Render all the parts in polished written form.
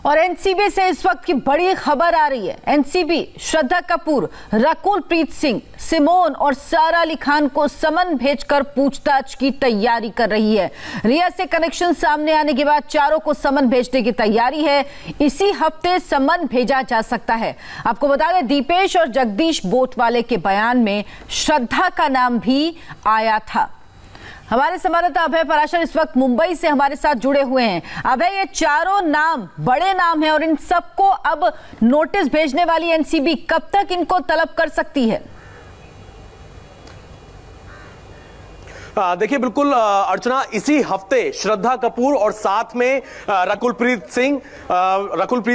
और एनसीबी से इस वक्त की बड़ी खबर आ रही है। एनसीबी श्रद्धा कपूर, रकुलप्रीत सिंह, सिमोन और सारा अली खान को समन भेजकर पूछताछ की तैयारी कर रही है। रिया से कनेक्शन सामने आने के बाद चारों को समन भेजने की तैयारी है। इसी हफ्ते समन भेजा जा सकता है। आपको बता दें, दीपेश और जगदीश बोटवाले के बयान में श्रद्धा का नाम भी आया था। हमारे संवाददाता अभय पराशर इस वक्त मुंबई से हमारे साथ जुड़े हुए हैं। अभय, ये चारों नाम बड़े नाम हैं और इन सबको अब नोटिस भेजने वाली एनसीबी कब तक इनको तलब कर सकती है? देखिए, बिल्कुल अर्चना, इसी हफ्ते श्रद्धा कपूर और साथ में रकुलप्रीत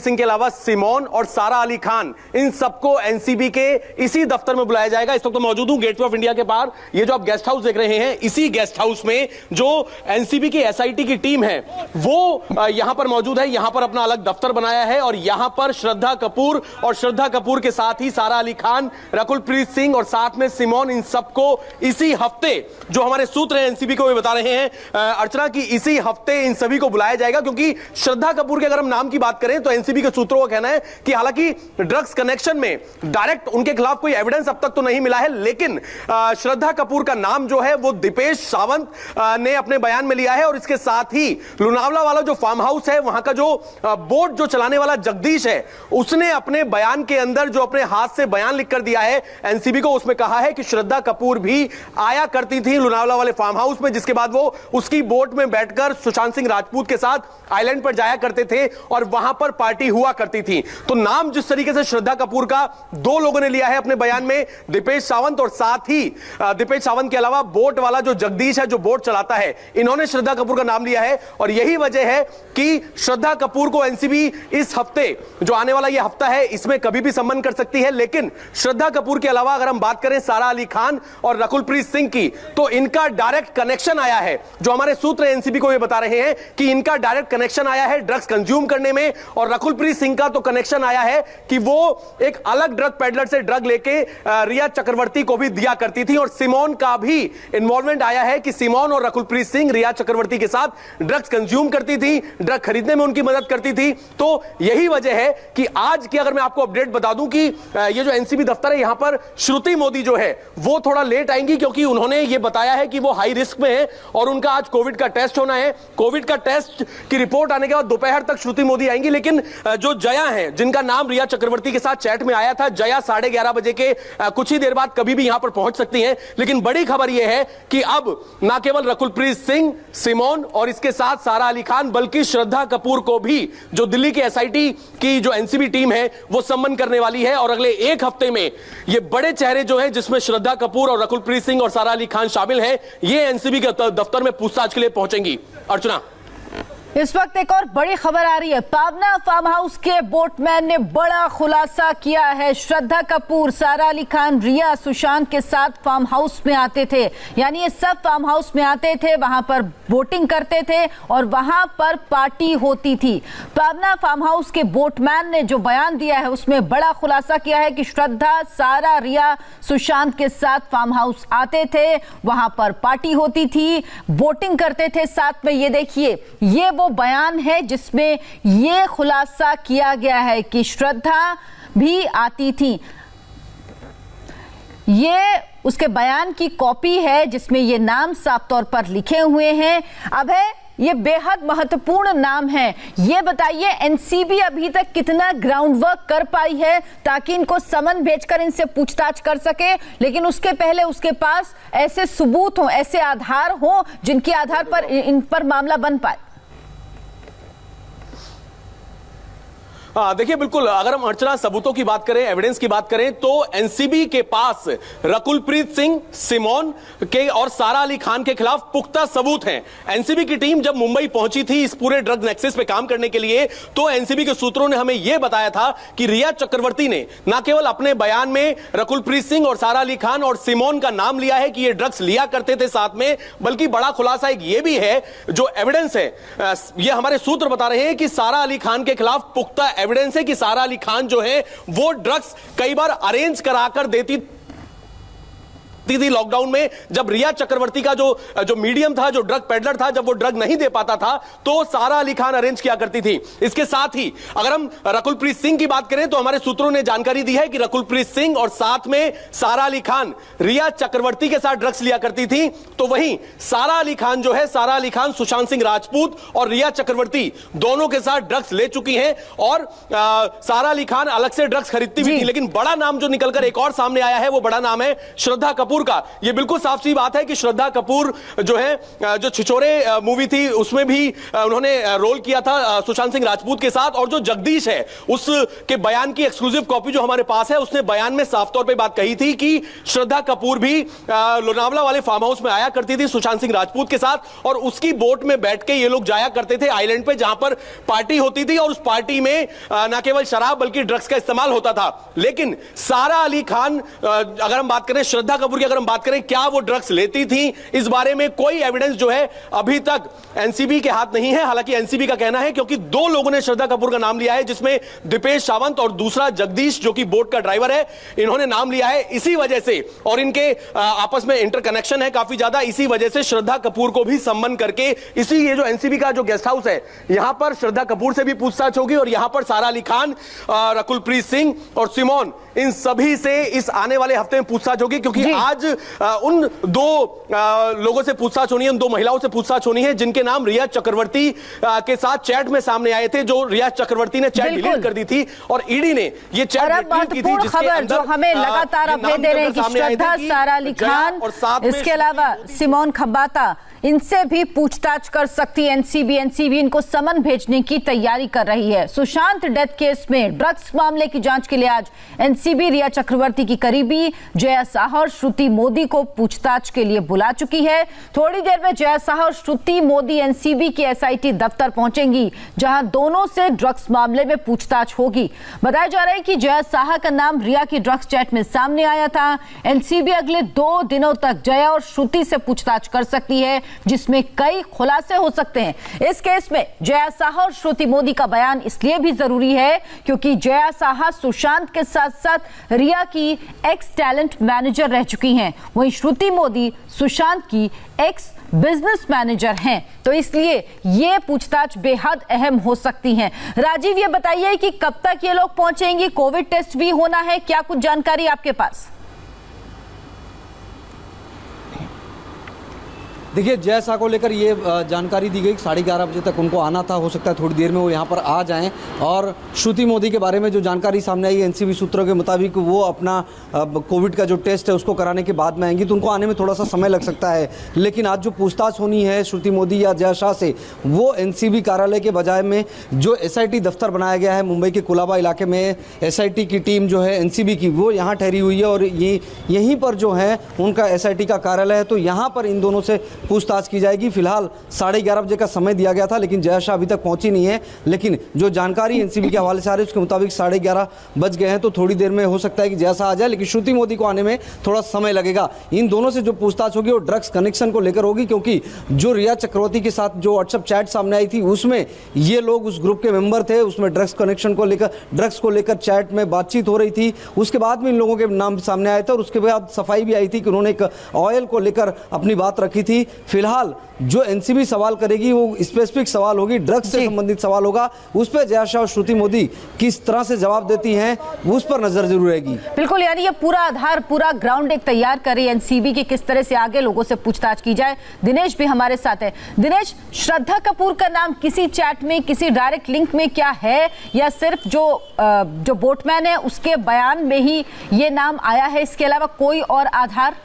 सिंह के अलावा सिमोन और सारा अली खान, इन सबको एनसीबी के इसी दफ्तर में बुलाया जाएगा। इस वक्त तो मौजूद हूं गेटवे ऑफ इंडिया के पार। ये जो आप गेस्ट हाउस देख रहे हैं, इसी गेस्ट हाउस में जो एनसीबी की एसआईटी की टीम है वो यहां पर मौजूद है। यहां पर अपना अलग दफ्तर बनाया है और यहां पर श्रद्धा कपूर और श्रद्धा कपूर के साथ ही सारा अली खान, रकुलप्रीत सिंह और साथ में सिमोन, इन सबको इसी हफ्ते, जो हमारे सूत्र हैं एनसीबी को भी बता रहे हैं अर्चना, की इसी हफ्ते इन सभी को बुलाया जाएगा। क्योंकि श्रद्धा कपूर के अगर हम नाम की बात करें तो एनसीबी के सूत्रों का कहना है कि हालांकि ड्रग्स कनेक्शन में डायरेक्ट उनके खिलाफ कोई एविडेंस अब तक तो नहीं मिला है, लेकिन श्रद्धा कपूर का नाम जो है वो दीपेश सावंत ने अपने बयान में लिया है। और इसके साथ ही लोनावला वाला जो फार्म हाउस है, वहां का जो बोट जो चलाने वाला जगदीश है, उसने अपने बयान के अंदर जो अपने हाथ से बयान लिखकर दिया है एनसीबी को, उसमें कहा है कि श्रद्धा कपूर भी आया करती थी लोनावला वाले फार्म हाउस में, जिसके बाद वो उसकी बोट में बैठकर सुशांत सिंह राजपूत के साथ आइलैंड पर जाया करते थे और वहां पर पार्टी हुआ करती थी। तो नाम जिस तरीके से श्रद्धा कपूर का दो लोगों ने लिया है अपने बयान में, दीपेश सावंत और साथ ही दीपेश सावंत के अलावा बोट वाला जो जगदीश है जो बोट चलाता है, इन्होंने श्रद्धा कपूर का नाम लिया है। और यही वजह है कि श्रद्धा कपूर को एनसीबी इस हफ्ते, जो आने वाला यह हफ्ता है, इसमें कभी भी सम्मन कर सकती है। लेकिन श्रद्धा कपूर के अलावा अगर हम बात करें सारा अली खान और रकुलप्रीत सिंह की, तो इनका डायरेक्ट कनेक्शन आया है। जो हमारे सूत्र एनसीबी को ये बता रहे हैं कि इनका डायरेक्ट कनेक्शन आया है ड्रग्स कंज्यूम करने में। और रकुलप्रीत सिंह का तो कनेक्शन आया है कि वो एक अलग ड्रग पेडलर से ड्रग लेके रिया चक्रवर्ती को भी दिया करती थी। और सिमोन का भी इन्वॉल्वमेंट आया है कि सिमोन और रकुलप्रीत सिंह रिया चक्रवर्ती के साथ ड्रग्स कंज्यूम करती थी, ड्रग खरीदने में उनकी मदद करती थी। तो यही वजह है कि आज की अगर मैं आपको अपडेट बता दूं कि ये जो एनसीबी दफ्तर है, यहां पर श्रुति मोदी जो है वो थोड़ा लेट आएंगी, क्योंकि उन्होंने ये बताया है कि वो हाई रिस्क में है और उनका आज कोविड का टेस्ट होना है। कोविड का टेस्ट की रिपोर्ट आने के बाद दोपहर तक श्रुति मोदी आएंगी। लेकिन जो जया है, जिनका नाम रिया चक्रवर्ती के साथ चैट में आया था, जया 11:30 बजे के कुछ ही देर बाद कभी भी यहां पर पहुंच सकती हैं। लेकिन बड़ी खबर यह है कि अब ना केवल रकुलप्रीत सिंह, सिमोन और इसके साथ सारा अली खान, बल्कि श्रद्धा कपूर को भी जो दिल्ली की एसआईटी की जो एनसीबी टीम है वो सम्मन करने वाली है। और अगले एक हफ्ते में ये बड़े चेहरे जो है, जिसमें श्रद्धा कपूर और रकुलप्रीत सिंह और सारा अली खान शामिल हैं, ये एनसीबी के दफ्तर में पूछताछ के लिए पहुंचेंगी। अर्चना, इस वक्त एक और बड़ी खबर आ रही है। पावना फार्म हाउस के बोटमैन ने बड़ा खुलासा किया है। श्रद्धा कपूर, सारा अली खान, रिया, सुशांत के साथ फार्म हाउस में आते थे। यानी ये सब फार्म हाउस में आते थे, वहां पर बोटिंग करते थे और वहां पर पार्टी होती थी। पावना फार्म हाउस के बोटमैन ने जो बयान दिया है उसमें बड़ा खुलासा किया है कि श्रद्धा, सारा, रिया, सुशांत के साथ फार्म हाउस आते थे, वहां पर पार्टी होती थी, बोटिंग करते थे साथ में। ये देखिए, ये वो बयान है जिसमें यह खुलासा किया गया है कि श्रद्धा भी आती थी। ये उसके बयान की कॉपी है जिसमें ये नाम साफ तौर पर लिखे हुए हैं। अब है, ये बेहद महत्वपूर्ण नाम है। ये बताइए, एनसीबी अभी तक कितना ग्राउंड वर्क कर पाई है ताकि इनको समन भेजकर इनसे पूछताछ कर सके, लेकिन उसके पहले उसके पास ऐसे सबूत हो, ऐसे आधार हो जिनके आधार पर इन पर मामला बन पाए। देखिए, बिल्कुल अगर हम अर्चना सबूतों की बात करें, एविडेंस की बात करें, तो एनसीबी के पास रकुलप्रीत सिंह, सिमोन के और सारा अली खान के खिलाफ पुख्ता सबूत हैं। एनसीबी की टीम जब मुंबई पहुंची थी इस पूरे ड्रग नेक्सस पे काम करने के लिए, तो एनसीबी के सूत्रों ने हमें यह बताया था कि रिया चक्रवर्ती ने न केवल अपने बयान में रकुलप्रीत सिंह और सारा अली खान और सिमोन का नाम लिया है कि ये ड्रग्स लिया करते थे साथ में, बल्कि बड़ा खुलासा एक ये भी है, जो एविडेंस है, ये हमारे सूत्र बता रहे हैं कि सारा अली खान के खिलाफ पुख्ता एविडेंस है कि सारा अली खान जो है वो ड्रग्स कई बार अरेंज कराकर देती थी लॉकडाउन में, जब रिया चक्रवर्ती का जो मीडियम था, जो ड्रग पेडलर था, जब वो ड्रग नहीं दे पाता था तो सारा अली खान अरेंज किया करती थी। इसके साथ ही अगर हम रकुलप्रीत सिंह की बात करें तो हमारे सूत्रों ने जानकारी दी है कि रकुलप्रीत सिंह और साथ में सारा अली खान रिया चक्रवर्ती के साथ ड्रग्स लिया करती थी। तो वहीं सारा अली खान जो है, सारा अली खान सुशांत सिंह राजपूत और रिया चक्रवर्ती दोनों के साथ ड्रग्स ले चुकी हैं और सारा अली खान अलग से ड्रग्स खरीदती भी थी। लेकिन बड़ा नाम जो निकलकर एक और सामने आया है वो बड़ा नाम है श्रद्धा कपूर का। यह बिल्कुल साफ सी बात है कि श्रद्धा कपूर जो है, जो छिछोरे मूवी थी उसमें भी उन्होंने रोल किया था सुशांत सिंह राजपूत के साथ, और जो जगदीश है उसके बयान की एक्सक्लूसिव कॉपी जो हमारे पास है, उसने बयान में साफ तौर पे बात कही थी कि श्रद्धा कपूर भी लोनावला वाले फार्म हाउस में आया करती थी सुशांत सिंह राजपूत के साथ, और उसकी बोट में बैठ के ये लोग जाया करते थे आइलैंड पे जहां पर पार्टी होती थी, और उस पार्टी में न केवल शराब बल्कि ड्रग्स का इस्तेमाल होता था। लेकिन सारा अली खान, अगर हम बात करें श्रद्धा कपूर की, अगर हम बात करें क्या वो ड्रग्स लेती थी, इस बारे में कोई एविडेंस जो है अभी तक एनसीबी के हाथ नहीं है। हालांकि एनसीबी का कहना है, क्योंकि दो लोगों ने श्रद्धा कपूर का नाम लिया है, जिसमें दीपेश सावंत और दूसरा जगदीश जो कि बोट का ड्राइवर है, इन्होंने नाम लिया है। इसी वजह से, और इनके आपस में इंटरकनेक्शन है काफी ज्यादा, इसी वजह से श्रद्धा कपूर को भी सम्मन करके इसी ये जो एनसीबी का जो गेस्ट हाउस है, यहां पर श्रद्धा कपूर से भी पूछताछ होगी, और यहां पर सारा अली खान, रकुलप्रीत सिंह और सिमोन, इन सभी से इस आने वाले हफ्ते में पूछताछ होगी। क्योंकि आज उन दो लोगों से पूछताछ होनी है, उन दो महिलाओं से पूछताछ होनी है जिनके नाम रिया चक्रवर्ती के साथ चैट में सामने आए थे, जो रिया चक्रवर्ती ने चैट डिलीट कर दी थी और ईडी ने ये चैट डिलीट की थी, जिसके अंदर जो हमें लगातार अपडेट दे रहे हैं कि श्रद्धा, सारा अली खान, इसके अलावा सिमोन खंबाता, इनसे भी पूछताछ कर सकती है एनसीबी। एनसीबी इनको समन भेजने की तैयारी कर रही है। सुशांत डेथ केस में ड्रग्स मामले की जांच के लिए आज एनसीबी रिया चक्रवर्ती की करीबी जया साहा और श्रुति मोदी को पूछताछ के लिए बुला चुकी है। थोड़ी देर में जया साहा और श्रुति मोदी एनसीबी के एसआईटी दफ्तर पहुंचेंगी, जहां दोनों से ड्रग्स मामले में पूछताछ होगी। बताया जा रहा है कि जया साहा का नाम रिया की ड्रग्स चैट में सामने आया था। एनसीबी अगले 2 दिनों तक जया और श्रुति से पूछताछ कर सकती है, जिसमें कई खुलासे हो सकते हैं। इस केस में जया साहा और श्रुति मोदी का बयान इसलिए भी जरूरी है क्योंकि जया साहा सुशांत के साथ साथ रिया की एक्स टैलेंट मैनेजर रह चुकी हैं, वहीं श्रुति मोदी सुशांत की एक्स बिजनेस मैनेजर हैं, तो इसलिए ये पूछताछ बेहद अहम हो सकती हैं। राजीव, ये बताइए कि कब तक ये लोग पहुंचेंगे, कोविड टेस्ट भी होना है, क्या कुछ जानकारी आपके पास? देखिए, जय शाह को लेकर ये जानकारी दी गई 11:30 बजे तक उनको आना था। हो सकता है थोड़ी देर में वो यहाँ पर आ जाएं। और श्रुति मोदी के बारे में जो जानकारी सामने आई एनसीबी सूत्रों के मुताबिक, वो अपना कोविड का जो टेस्ट है उसको कराने के बाद में आएंगी, तो उनको आने में थोड़ा सा समय लग सकता है। लेकिन आज जो पूछताछ होनी है श्रुति मोदी या जय शाह से, वो एनसीबी कार्यालय के बजाय में जो एसआईटी दफ्तर बनाया गया है मुंबई के कुलाबा इलाके में, एसआईटी की टीम जो है एनसीबी की, वो यहाँ ठहरी हुई है और ये यहीं पर जो है उनका एसआईटी का कार्यालय है। तो यहाँ पर इन दोनों से पूछताछ की जाएगी। फिलहाल 11:30 बजे का समय दिया गया था, लेकिन जया शाह अभी तक पहुंची नहीं है। लेकिन जो जानकारी एनसीबी के हवाले से आ रही है उसके मुताबिक 11:30 बज गए हैं, तो थोड़ी देर में हो सकता है कि जया शाह आ जाए, लेकिन श्रुति मोदी को आने में थोड़ा समय लगेगा। इन दोनों से जो पूछताछ होगी वो ड्रग्स कनेक्शन को लेकर होगी, क्योंकि जो रिया चक्रवर्ती के साथ जो व्हाट्सएप चैट सामने आई थी उसमें ये लोग उस ग्रुप के मेंबर थे, उसमें ड्रग्स कनेक्शन को लेकर, ड्रग्स को लेकर चैट में बातचीत हो रही थी। उसके बाद में इन लोगों के नाम सामने आए थे और उसके बाद सफाई भी आई थी कि उन्होंने एक ऑयल को लेकर अपनी बात रखी थी। फिलहाल जो एनसीबी सवाल करेगी वो स्पेसिफिक सवाल होगी, ड्रग्स से संबंधित सवाल होगा, उस पर जया शाह और श्रुति मोदी किस तरह से जवाब देती हैं उस पर नजर जरूर रहेगी। बिल्कुल, यानी ये पूरा आधार, पूरा ग्राउंड एक तैयार कर रही है एनसीबी की, किस तरह से आगे लोगों से पूछताछ की जाए। दिनेश भी हमारे साथ है। दिनेश, श्रद्धा कपूर का नाम किसी चैट में, किसी डायरेक्ट लिंक में क्या है, या सिर्फ जो बोटमैन है उसके बयान में ही ये नाम आया है, इसके अलावा कोई और आधार?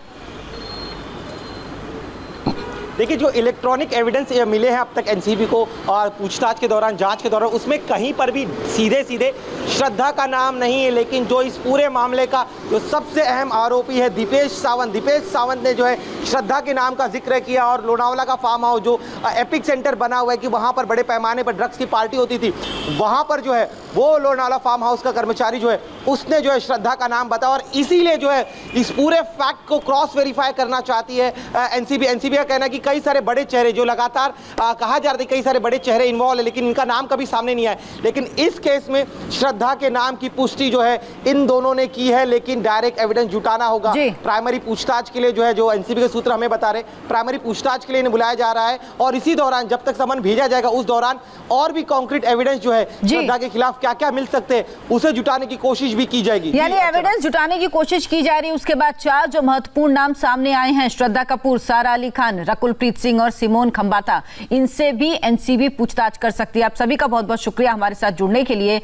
देखिए, जो इलेक्ट्रॉनिक एविडेंस मिले हैं अब तक एनसीबी को और पूछताछ के दौरान, जांच के दौरान, उसमें कहीं पर भी सीधे सीधे श्रद्धा का नाम नहीं है। लेकिन जो इस पूरे मामले का जो सबसे अहम आरोपी है दीपेश सावंत ने जो है श्रद्धा के नाम का जिक्र किया और लोनावाला का फार्म हाउस जो एपिक सेंटर बना हुआ है कि वहाँ पर बड़े पैमाने पर ड्रग्स की पार्टी होती थी, वहाँ पर जो है वो लोनावाला फार्म हाउस का कर्मचारी जो है उसने जो है श्रद्धा का नाम बताया और इसीलिए जो है इस पूरे फैक्ट को क्रॉस वेरीफाई करना चाहती है एनसीबी का कहना है कि कई सारे बड़े चेहरे जो लगातार कहा जा रहा है कई सारे बड़े चेहरे इन्वॉल्व है लेकिन इनका नाम कभी सामने नहीं आया, लेकिन इस केस में श्रद्धा के नाम की पुष्टि जो है इन दोनों ने की है, लेकिन डायरेक्ट एविडेंस जुटाना होगा। प्राइमरी पूछताछ के लिए जो है जो एनसीबी के सूत्र हमें बता रहे प्राइमरी पूछताछ के लिए इन्हें बुलाया जा रहा है और इसी दौरान जब तक समन भेजा जाएगा उस दौरान और भी कॉन्क्रीट एविडेंस जो है श्रद्धा के खिलाफ क्या क्या मिल सकते हैं उसे जुटाने की कोशिश भी की जाएगी। यानी एविडेंस जुटाने की कोशिश की जा रही है। उसके बाद 4 जो महत्वपूर्ण नाम सामने आए हैं, श्रद्धा कपूर, सारा अली खान, रकुलप्रीत सिंह और सिमोन खंबाता, इनसे भी एनसीबी पूछताछ कर सकती है। आप सभी का बहुत बहुत शुक्रिया हमारे साथ जुड़ने के लिए।